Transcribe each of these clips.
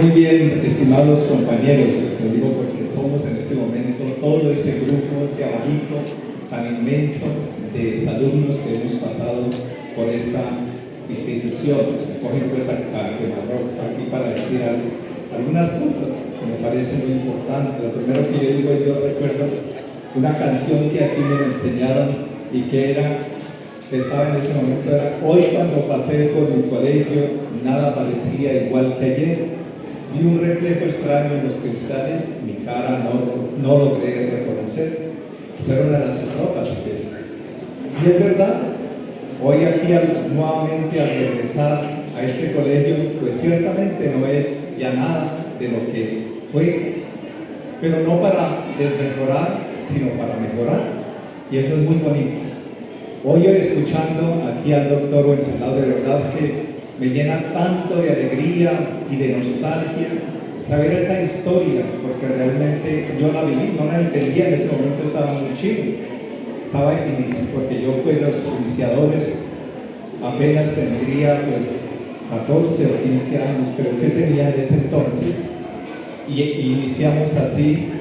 Muy bien, estimados compañeros, lo digo porque somos en este momento todo ese grupo, ese abanico tan inmenso de alumnos que hemos pasado por esta institución. Cogen pues a Quemarropa aquí para decir algunas cosas que me parecen muy importantes. Lo primero que yo digo, yo recuerdo una canción que aquí me enseñaron y que estaba en ese momento, era: hoy cuando pasé por mi colegio nada parecía igual que ayer. Vi un reflejo extraño en los cristales, mi cara no logré reconocer. Esa era una de las estrofas. Y es verdad, hoy aquí nuevamente al regresar a este colegio, pues ciertamente no es ya nada de lo que fue, pero no para desmejorar, sino para mejorar. Y eso es muy bonito. Hoy escuchando aquí al doctor Wenceslao, de verdad que me llena tanto de alegría y de nostalgia saber esa historia, porque realmente yo la viví, no la entendía en ese momento, estaba muy chido, porque yo fui de los iniciadores, apenas tendría pues 14 o 15 años, creo que tenía en ese entonces, y iniciamos así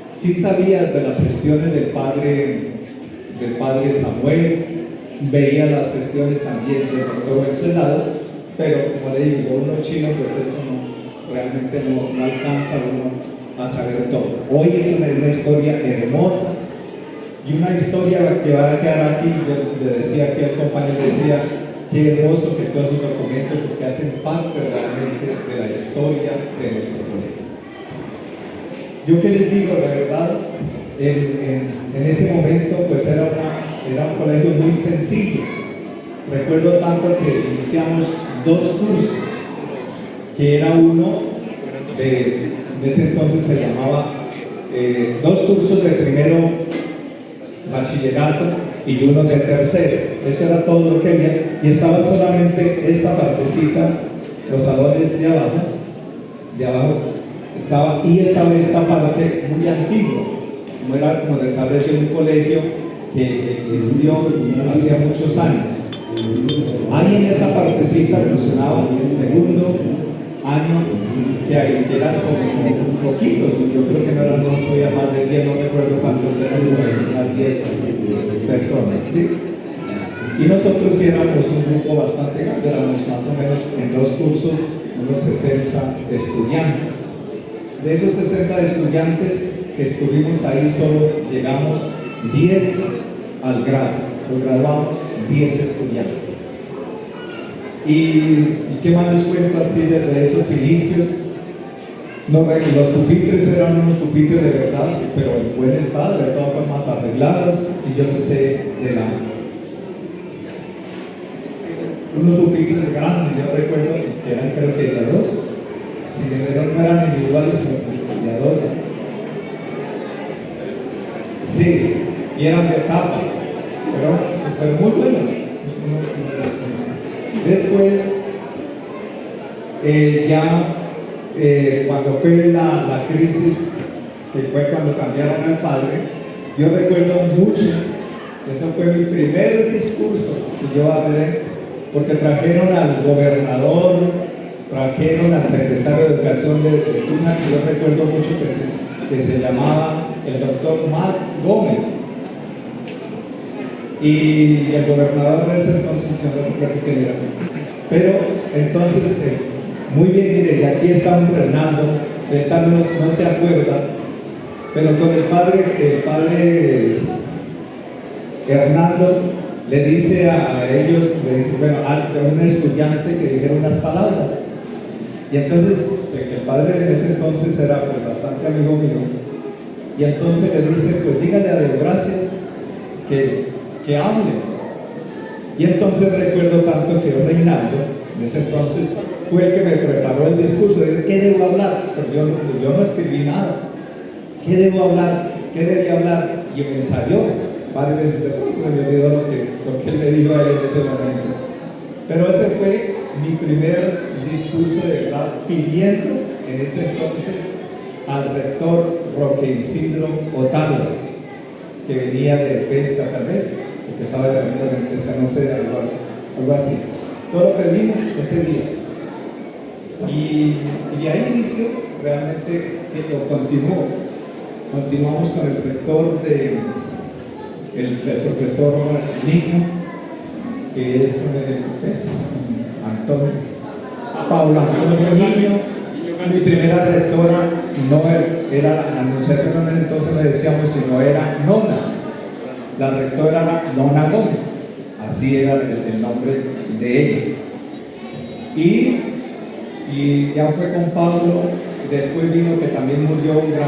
sí sabía de las gestiones del padre Samuel, veía las gestiones también del doctor Wenceslao, pero como le digo, uno chino, pues eso realmente no alcanza uno a saber todo. Hoy es una historia hermosa y una historia que va a quedar aquí. Yo le decía que el compañero decía, qué hermoso que todos esos documentos, porque hacen parte realmente de la historia de nuestro colegio. Yo que les digo, la verdad, en ese momento pues era un colegio muy sencillo. Recuerdo tanto que iniciamos 2 cursos, que era uno en ese entonces se llamaba 2 cursos de primero bachillerato y uno de tercero. Eso era todo lo que había, y estaba solamente esta partecita, los salones de abajo estaba esta parte muy antigua, como era como tal vez de un colegio que existió hacía muchos años. Ahí en esa partecita funcionaba el segundo año, que eran como poquitos, yo creo que no eran más de 10, no recuerdo cuántos eran, unas 10 personas, ¿sí? Y nosotros éramos un grupo bastante grande, éramos más o menos en 2 cursos unos 60 estudiantes. De esos 60 estudiantes que estuvimos ahí, solo llegamos 10 al grado, nos graduamos 10 estudiantes. ¿Y qué más les cuento así desde esos inicios? Los pupitres eran unos pupitres de verdad, pero en buen estado, de todas formas arreglados, y yo sé unos pupitres grandes. Yo recuerdo que eran, creo que de 2, si no eran individuales, sino de 2. Sí, y eran de tapa, pero muy buenos. Después, cuando fue la crisis, que fue cuando cambiaron al padre, yo recuerdo mucho, ese fue mi primer discurso que yo hablé, porque trajeron al gobernador, trajeron al secretario de Educación de Tuna, que yo recuerdo mucho que se llamaba el doctor Max Gómez. Y el gobernador de ese entonces, yo no recuerdo quién era. Pero entonces, muy bien, mire, y aquí estamos Fernando, no se acuerda, pero con el padre Hernando le dice a ellos, a un estudiante que dijera unas palabras. Y entonces, el padre en ese entonces era pues bastante amigo mío, y entonces le dice, pues dígale a Dios gracias que hable. Y entonces recuerdo tanto que Reinaldo, en ese entonces, fue el que me preparó el discurso. Dije, ¿qué debo hablar? Pero yo no escribí nada. ¿Qué debo hablar? ¿Qué debía hablar? Y me ensayó varias veces. Se me olvidó lo que él me dijo a él en ese momento. Pero ese fue mi primer discurso de verdad, pidiendo en ese entonces al rector Roque Isidro Otálora, que venía de pesca tal vez, porque estaba de pesca, no sé, algo así. Todo lo pedimos ese día. Y de ahí inició, realmente se lo continuó. Continuamos con el rector el profesor Nico, que es Antonio, Pablo Antonio Niño. Mi primera rectora no era la anunciación, en entonces le decíamos, sino era Nona. La rectora era Nona Gómez, así era el nombre de ella. Y ya fue con Pablo, después vino que también murió un gran